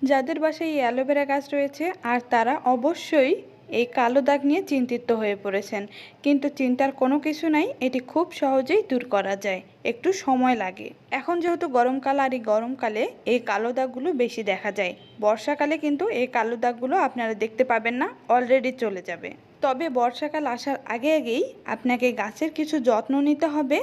যাদের বাসায় এই অ্যালোভেরা গাছ রয়েছে আর তারা অবশ্যই এই কালো দাগ নিয়ে চিন্তিত হয়ে পড়েছেন, কিন্তু চিন্তার কোনো কিছু নাই, এটি খুব সহজেই দূর করা যায়, একটু সময় লাগে। এখন যেহেতু গরমকাল আর এই গরমকালে এই কালো দাগগুলো বেশি দেখা যায়, বর্ষাকালে কিন্তু এই কালো দাগগুলো আপনারা দেখতে পাবেন না, অলরেডি চলে যাবে। তবে বর্ষাকাল আসার আগে আগেই আপনাকে গাছের কিছু যত্ন নিতে হবে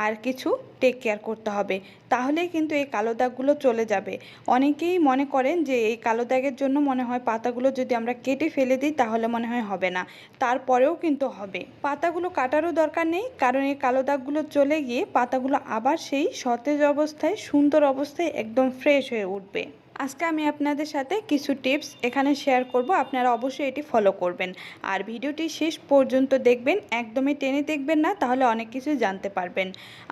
আর কিছু টেক কেয়ার করতে হবে, তাহলেই কিন্তু এই কালো দাগগুলো চলে যাবে। অনেকেই মনে করেন যে এই কালো দাগের জন্য মনে হয় পাতাগুলো যদি আমরা কেটে ফেলে দিই তাহলে মনে হয় হবে না, তারপরেও কিন্তু হবে। পাতাগুলো কাটারও দরকার নেই, কারণ এই কালো দাগগুলো চলে গিয়ে পাতাগুলো আবার সেই সতেজ অবস্থায় সুন্দর অবস্থায় একদম ফ্রেশ হয়ে উঠবে। আজকে আমি আপনাদের সাথে কিছু টিপস এখানে শেয়ার করব, আপনারা অবশ্যই এটি ফলো করবেন আর ভিডিওটি শেষ পর্যন্ত দেখবেন, একদমই টেনে দেখবেন না, তাহলে অনেক কিছু জানতে পারবেন।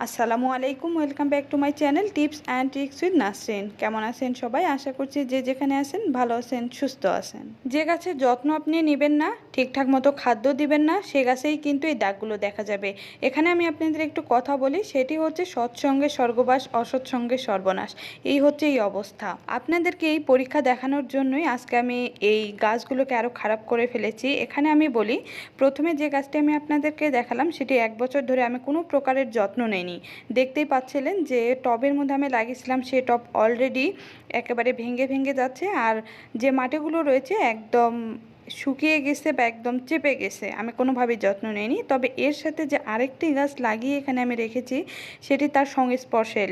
আসসালামু আলাইকুম, welcome back to my channel tips and tricks with Nasrin. কেমন আছেন সবাই? আশা করছি যে যেখানে আছেন ভালো আছেন, সুস্থ আছেন। যে গাছের যত্ন আপনি নেবেন না, ঠিকঠাক মতো খাদ্য দিবেন না, সে গাছেই কিন্তু এই দাগগুলো দেখা যাবে। এখানে আমি আপনাদের একটু কথা বলি, সেটি হচ্ছে সৎসঙ্গে স্বর্গবাস, অসৎসঙ্গে সর্বনাশ, এই হচ্ছে এই অবস্থা। আপনাদেরকে এই পরীক্ষা দেখানোর জন্যই আজকে আমি এই গাছগুলোকে আরও খারাপ করে ফেলেছি। এখানে আমি বলি, প্রথমে যে গাছটি আমি আপনাদেরকে দেখালাম সেটি 1 বছর ধরে আমি কোনো প্রকারের যত্ন নেইনি। দেখতেই পাচ্ছিলেন যে টবের মধ্যে আমি লাগিয়েছিলাম, সেই টব অলরেডি একেবারে ভেঙে ভেঙে যাচ্ছে, আর যে মাটিগুলো রয়েছে একদম শুকিয়ে গেছে বা একদম চেপে গেছে, আমি কোনোভাবেই যত্ন নিইনি। তবে এর সাথে যে আরেকটি গাছ লাগিয়ে এখানে আমি রেখেছি সেটি তার সংস্পর্শে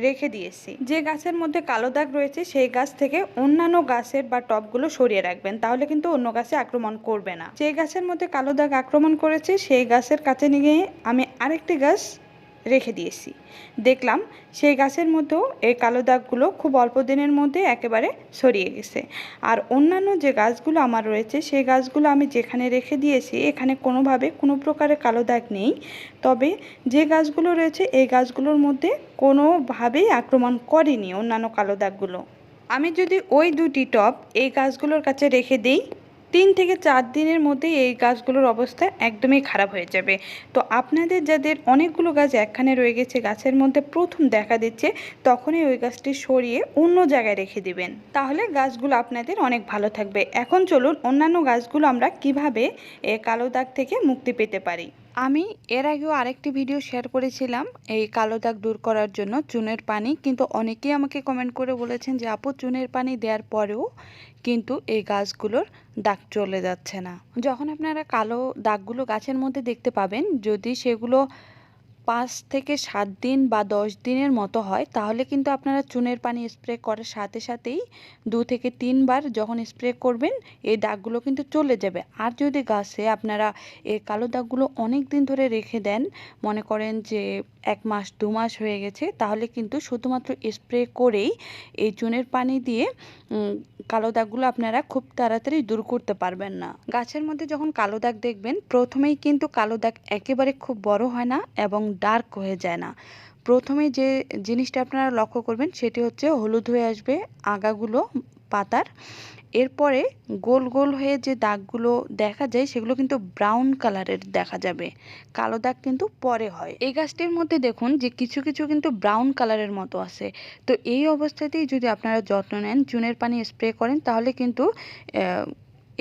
রেখে দিয়েছি। যে গাছের মধ্যে কালো দাগ রয়েছে সেই গাছ থেকে অন্যান্য গাছের বা টবগুলো সরিয়ে রাখবেন, তাহলে কিন্তু অন্য গাছে আক্রমণ করবে না। যে গাছের মধ্যে কালো দাগ আক্রমণ করেছে সেই গাছের কাছে নিয়ে আমি আরেকটি গাছ রেখে দিয়েছি, দেখলাম সেই গাছের মধ্যেও এই কালো দাগগুলো খুব অল্প দিনের মধ্যে একেবারে ছড়িয়ে গেছে। আর অন্যান্য যে গাছগুলো আমার রয়েছে সেই গাছগুলো আমি যেখানে রেখে দিয়েছি এখানে কোনোভাবে কোনো প্রকারের কালো দাগ নেই। তবে যে গাছগুলো রয়েছে এই গাছগুলোর মধ্যে কোনোভাবেই আক্রমণ করেনি অন্যান্য কালো দাগগুলো। আমি যদি ওই দুটি টব এই গাছগুলোর কাছে রেখে দিই, 3 থেকে 4 দিনের মধ্যে এই গাছগুলোর অবস্থা একদমই খারাপ হয়ে যাবে। তো আপনাদের যাদের অনেকগুলো গাছ একখানে রয়ে গেছে, গাছের মধ্যে প্রথম দেখা দিচ্ছে, তখনই ওই গাছটি সরিয়ে অন্য জায়গায় রেখে দিবেন, তাহলে গাছগুলো আপনাদের অনেক ভালো থাকবে। এখন চলুন অন্যান্য গাছগুলো আমরা কিভাবে এই কালো দাগ থেকে মুক্তি পেতে পারি। আমি এর আগেও আরেকটি ভিডিও শেয়ার করেছিলাম এই কালো দাগ দূর করার জন্য চুনের পানি, কিন্তু অনেকেই আমাকে কমেন্ট করে বলেছেন যে আপু চুনের পানি দেওয়ার পরেও কিন্তু এই গাছগুলোর দাগ চলে যাচ্ছে না। যখন আপনারা কালো দাগগুলো গাছের মধ্যে দেখতে পাবেন, যদি সেগুলো 5 থেকে 7 দিন বা 10 দিনের মতো হয়, তাহলে কিন্তু আপনারা চুনের পানি স্প্রে করার সাথে সাথেই 2 থেকে 3 বার যখন স্প্রে করবেন এই দাগগুলো কিন্তু চলে যাবে। আর যদি গাছে আপনারা এই কালো দাগগুলো অনেক দিন ধরে রেখে দেন, মনে করেন যে 1 মাস 2 মাস হয়ে গেছে, তাহলে কিন্তু শুধুমাত্র স্প্রে করেই এই চুনের পানি দিয়ে কালো দাগগুলো আপনারা খুব তাড়াতাড়ি দূর করতে পারবেন না। গাছের মধ্যে যখন কালো দাগ দেখবেন, প্রথমেই কিন্তু কালো দাগ একেবারে খুব বড় হয় না এবং ডার্ক হয়ে যায় না। প্রথমে যে জিনিসটা আপনারা লক্ষ্য করবেন সেটি হচ্ছে হলুদ হয়ে আসবে আগাগুলো পাতার, এরপরে গোল গোল হয়ে যে দাগগুলো দেখা যায় সেগুলো কিন্তু ব্রাউন কালারের দেখা যাবে। কালো দাগ কিন্তু পরে হয়। এই গাছটির মধ্যে দেখুন যে কিছু কিছু কিন্তু ব্রাউন কালারের মতো আছে। তো এই অবস্থাতেই যদি আপনারা যত্ন নেন, চুনের পানি স্প্রে করেন, তাহলে কিন্তু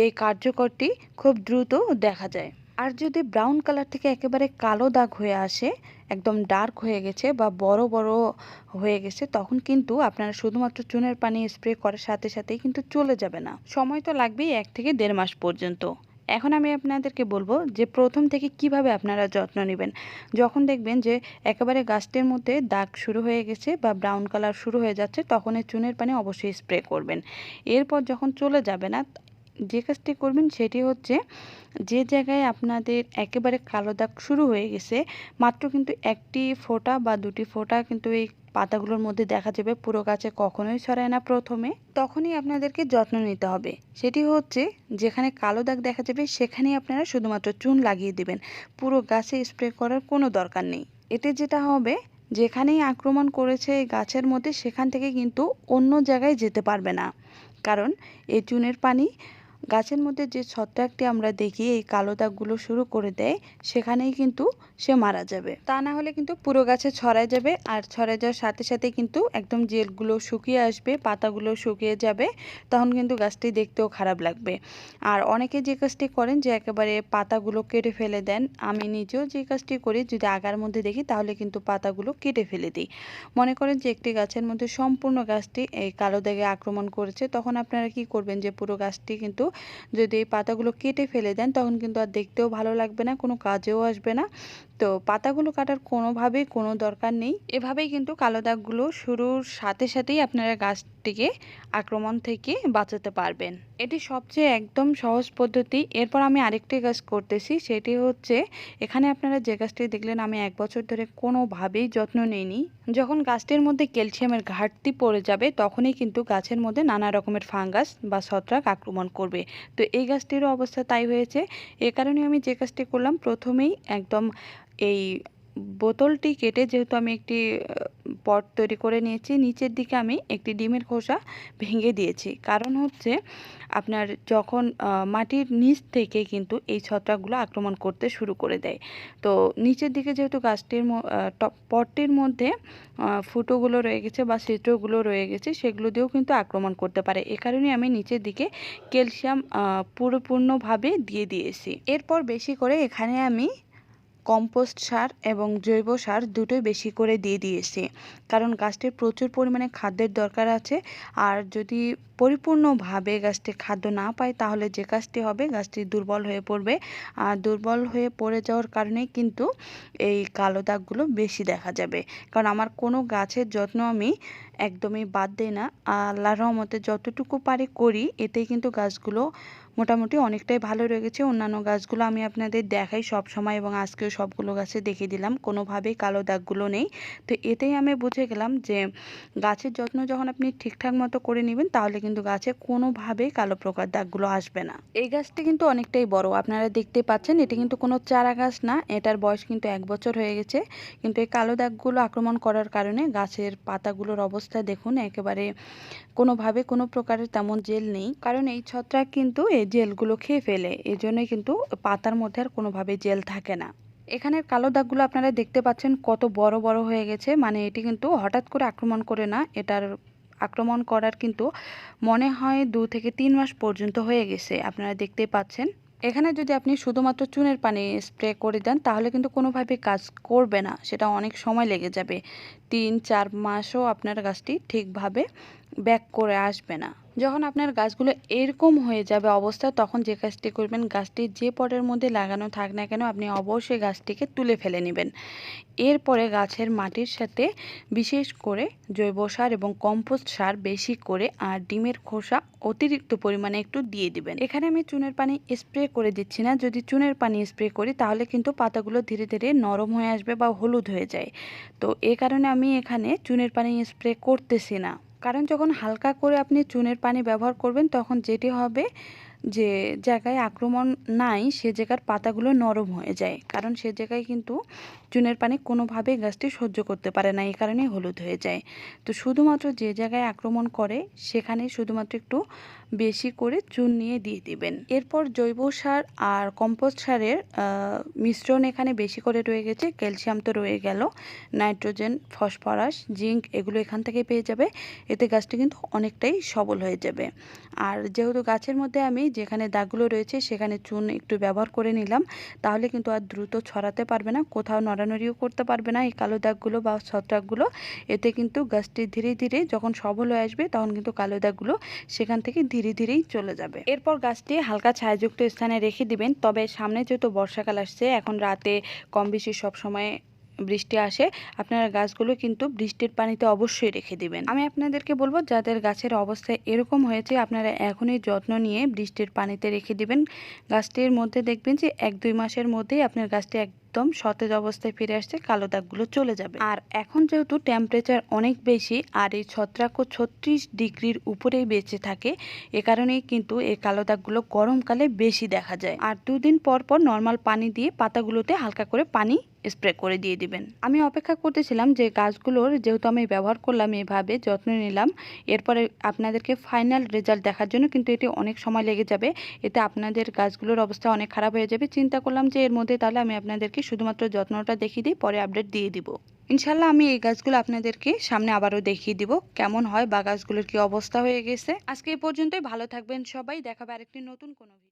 এই কার্যকরটি খুব দ্রুত দেখা যায়। আর যদি ব্রাউন কালার থেকে একেবারে কালো দাগ হয়ে আসে, একদম ডার্ক হয়ে গেছে বা বড় বড় হয়ে গেছে, তখন কিন্তু আপনারা শুধুমাত্র চুনের পানি স্প্রে করার সাথে সাথেই কিন্তু চলে যাবে না, সময় তো লাগবেই 1 থেকে 1.5 মাস পর্যন্ত। এখন আমি আপনাদেরকে বলবো যে প্রথম থেকে কিভাবে আপনারা যত্ন নেবেন। যখন দেখবেন যে একেবারে গাছটির মধ্যে দাগ শুরু হয়ে গেছে বা ব্রাউন কালার শুরু হয়ে যাচ্ছে, তখন এই চুনের পানি অবশ্যই স্প্রে করবেন। এরপর যখন চলে যাবে না, যে কাজটি করবেন সেটি হচ্ছে, যে জায়গায় আপনাদের একেবারে কালো দাগ শুরু হয়ে গেছে, মাত্র কিন্তু 1টি ফোঁটা বা 2টি ফোঁটা কিন্তু এই পাতাগুলোর মধ্যে দেখা যাবে, পুরো গাছে কখনোই ছড়ায় না প্রথমে, তখনই আপনাদেরকে যত্ন নিতে হবে। সেটি হচ্ছে যেখানে কালো দাগ দেখা যাবে সেখানেই আপনারা শুধুমাত্র চুন লাগিয়ে দেবেন, পুরো গাছে স্প্রে করার কোনো দরকার নেই। এতে যেটা হবে, যেখানেই আক্রমণ করেছে এই গাছের মধ্যে সেখান থেকে কিন্তু অন্য জায়গায় যেতে পারবে না, কারণ এই চুনের পানি গাছের মধ্যে যে ছত্রাকটি আমরা দেখি এই কালো দাগগুলো শুরু করে দেয়, সেখানেই কিন্তু সে মারা যাবে। তা না হলে কিন্তু পুরো গাছে ছড়ায় যাবে, আর ছড়ায় যাওয়ার সাথে সাথে কিন্তু একদম জেলগুলো শুকিয়ে আসবে, পাতাগুলো শুকিয়ে যাবে, তখন কিন্তু গাছটি দেখতেও খারাপ লাগবে। আর অনেকে যে কাজটি করেন যে একেবারে পাতাগুলো কেটে ফেলে দেন। আমি নিজেও যে কাজটি করি, যদি আগার মধ্যে দেখি তাহলে কিন্তু পাতাগুলো কেটে ফেলে দিই। মনে করেন যে একটি গাছের মধ্যে সম্পূর্ণ গাছটি এই কালো দাগে আক্রমণ করেছে, তখন আপনারা কি করবেন যে পুরো গাছটি কিন্তু যদি এই পাতাগুলো কেটে ফেলে দেন তখন কিন্তু আর দেখতেও ভালো লাগবে না, কোনো কাজেও আসবে না। তো পাতাগুলো কাটার কোনোভাবেই কোনো দরকার নেই। এভাবেই কিন্তু কালো দাগগুলো শুরুর সাথে সাথেই আপনারা গাছটিকে আক্রমণ থেকে বাঁচাতে পারবেন। এটি সবচেয়ে একদম সহজ পদ্ধতি। এরপর আমি আরেকটি কাজ করতেছি, সেটি হচ্ছে এখানে আপনারা যে গাছটি দেখলেন আমি 1 বছর ধরে কোনোভাবেই যত্ন নিইনি। যখন গাছটির মধ্যে ক্যালসিয়ামের ঘাটতি পড়ে যাবে তখনই কিন্তু গাছের মধ্যে নানা রকমের ফাঙ্গাস বা ছত্রাক আক্রমণ করবে। তো এই গাছটিরও অবস্থা তাই হয়েছে। এ কারণে আমি যে কাজটি করলাম, প্রথমেই একদম এই বোতলটি কেটে, যেহেতু আমি একটি পট তৈরি করে নিয়েছি, নিচের দিকে আমি একটি ডিমের খোসা ভেঙে দিয়েছি। কারণ হচ্ছে আপনার যখন মাটির নিচ থেকে কিন্তু এই ছত্রাকগুলো আক্রমণ করতে শুরু করে দেয়। তো নিচের দিকে যেহেতু গাছটির পটটির মধ্যে ফুটোগুলো রয়ে গেছে বা ছিদ্রগুলো রয়ে গেছে, সেগুলো দিয়েও কিন্তু আক্রমণ করতে পারে। এ কারণে আমি নিচের দিকে ক্যালসিয়াম পরিপূর্ণভাবে দিয়ে দিয়েছি। এরপর বেশি করে এখানে আমি কম্পোস্ট সার এবং জৈব সার দুটোই বেশি করে দিয়ে দিয়েছি, কারণ গাছটির প্রচুর পরিমাণে খাদ্যের দরকার আছে। আর যদি পরিপূর্ণভাবে গাছটি খাদ্য না পায় তাহলে যে কাজটি হবে, গাছটি দুর্বল হয়ে পড়বে। আর দুর্বল হয়ে পড়ে যাওয়ার কারণে কিন্তু এই কালো দাগগুলো বেশি দেখা যাবে। কারণ আমার কোনো গাছের যত্ন আমি একদমই বাদ দিই না, আল্লাহর রহমতে যতটুকু পারি করি, এতেই কিন্তু গাছগুলো মোটামুটি অনেকটাই ভালো লেগেছে। অন্যান্য গাছগুলো আমি আপনাদের দেখাই সব সময়, এবং আজকেও সবগুলো গাছে দেখিয়ে দিলাম, কোনোভাবেই কালো দাগগুলো নেই। তো এতেই আমি বুঝে গেলাম যে গাছের যত্ন যখন আপনি ঠিকঠাক মতো করে নেবেন তাহলে কিন্তু গাছে কোনোভাবেই কালো প্রকার দাগগুলো আসবে না। এই গাছটি কিন্তু অনেকটাই বড়, আপনারা দেখতে পাচ্ছেন। এটি কিন্তু কোনো চারা গাছ না, এটার বয়স কিন্তু 1 বছর হয়ে গেছে। কিন্তু এই কালো দাগগুলো আক্রমণ করার কারণে গাছের পাতাগুলোর অবস্থা দেখুন, একেবারে কোনোভাবে কোনো প্রকারের তেমন জেল নেই। কারণ এই ছত্রাক কিন্তু এই জেলগুলো খেয়ে ফেলে, এই জন্যই কিন্তু পাতার মধ্যে আর কোনোভাবে জেল থাকে না। এখানের কালো দাগগুলো আপনারা দেখতে পাচ্ছেন কত বড় বড় হয়ে গেছে। মানে এটি কিন্তু হঠাৎ করে আক্রমণ করে না, এটার আক্রমণ করার কিন্তু মনে হয় 2 থেকে 3 মাস পর্যন্ত হয়ে গেছে, আপনারা দেখতেই পাচ্ছেন। এখানে যদি আপনি শুধুমাত্র চুনের পানি স্প্রে করে দেন তাহলে কিন্তু কোনোভাবে কাজ করবে না, সেটা অনেক সময় লেগে যাবে। 3-4 মাসও আপনার গাছটি ঠিকভাবে ব্যাক করে আসবে না। যখন আপনার গাছগুলো এরকম হয়ে যাবে অবস্থা, তখন যে কাজটি করবেন, গাছটি যে পটের মধ্যে লাগানো থাক না কেন আপনি অবশ্যই গাছটিকে তুলে ফেলে নেবেন। এরপরে গাছের মাটির সাথে বিশেষ করে জৈব সার এবং কম্পোস্ট সার বেশি করে আর ডিমের খোসা অতিরিক্ত পরিমাণে একটু দিয়ে দিবেন। এখানে আমি চুনের পানি স্প্রে করে দিচ্ছি না, যদি চুনের পানি স্প্রে করি তাহলে কিন্তু পাতাগুলো ধীরে ধীরে নরম হয়ে আসবে বা হলুদ হয়ে যায়। তো এই কারণে আমি এখানে চুনের পানি স্প্রে করতেছি না। কারণ যখন হালকা করে আপনি চুনের পানি ব্যবহার করবেন তখন যেটি হবে, যে জায়গায় আক্রমণ নাই সে জায়গার পাতাগুলো নরম হয়ে যায়, কারণ সে জায়গায় কিন্তু চুনের পানি কোনোভাবেই গাছটি সহ্য করতে পারে না, এই কারণেই হলুদ হয়ে যায়। তো শুধুমাত্র যে জায়গায় আক্রমণ করে সেখানে শুধুমাত্র একটু বেশি করে চুন নিয়ে দিয়ে দিবেন। এরপর জৈব সার আর কম্পোস্ট সারের মিশ্রণ এখানে বেশি করে রয়ে গেছে। ক্যালসিয়াম তো রয়ে গেল, নাইট্রোজেন, ফসফরাস, জিঙ্ক এগুলো এখান থেকে পেয়ে যাবে। এতে গাছটি কিন্তু অনেকটাই সবল হয়ে যাবে। আর যেহেতু গাছের মধ্যে আমি যেখানে দাগগুলো রয়েছে সেখানে চুন একটু ব্যবহার করে নিলাম, তাহলে কিন্তু আর দ্রুত ছড়াতে পারবে না, কোথাও নড়ানড়িও করতে পারবে না এই কালো দাগগুলো বা ছত্রাকগুলো। এতে কিন্তু গাছটি ধীরে ধীরে যখন সবল হয়ে আসবে তখন কিন্তু কালো দাগগুলো সেখান থেকে ধীরে ধীরেই চলে যাবে। এরপর গাছটি হালকা ছায়াযুক্ত স্থানে রেখে দিবেন। তবে সামনে যেহেতু বর্ষাকাল আসছে, এখন রাতে কম বেশি সবসময় বৃষ্টি আসে, আপনারা গাছগুলো কিন্তু বৃষ্টির পানিতে অবশ্যই রেখে দিবেন। আমি আপনাদেরকে বলবো যাদের গাছের অবস্থা এরকম হয়েছে আপনারা এখনই যত্ন নিয়ে বৃষ্টির পানিতে রেখে দিবেন। গাছটির মধ্যে দেখবেন যে 1-2 মাসের মধ্যেই আপনার গাছটি একদম সতেজ অবস্থায় ফিরে আসছে, কালো দাগগুলো চলে যাবে। আর এখন যেহেতু টেম্পারেচার অনেক বেশি আর এই ছত্রাকও 36 ডিগ্রির উপরেই বেঁচে থাকে, এ কারণেই কিন্তু এই কালো দাগগুলো গরমকালে বেশি দেখা যায়। আর 2 দিন পর পর নর্মাল পানি দিয়ে পাতাগুলোতে হালকা করে পানি স্প্রে করে দিয়ে দিবেন। আমি অপেক্ষা করতেছিলাম যে গাছগুলোর যেহেতু আমি ব্যবহার করলাম, এভাবে যত্ন নিলাম, এরপরে আপনাদেরকে ফাইনাল রেজাল্ট দেখার জন্য কিন্তু এটি অনেক সময় লেগে যাবে। এতে আপনাদের গাছগুলোর অবস্থা অনেক খারাপ হয়ে যাবে। চিন্তা করলাম যে এর মধ্যে তাহলে আমি আপনাদেরকে শুধুমাত্র যত্নটা দেখিয়ে দিই, পরে আপডেট দিয়ে দিব। ইনশাল্লাহ আমি এই গাছগুলো আপনাদেরকে সামনে আবারও দেখিয়ে দিব কেমন হয় বা গাছগুলোর কি অবস্থা হয়ে গেছে। আজকে এই পর্যন্তই। ভালো থাকবেন সবাই। দেখাবে আরেকটি নতুন কোনো ভিডিও।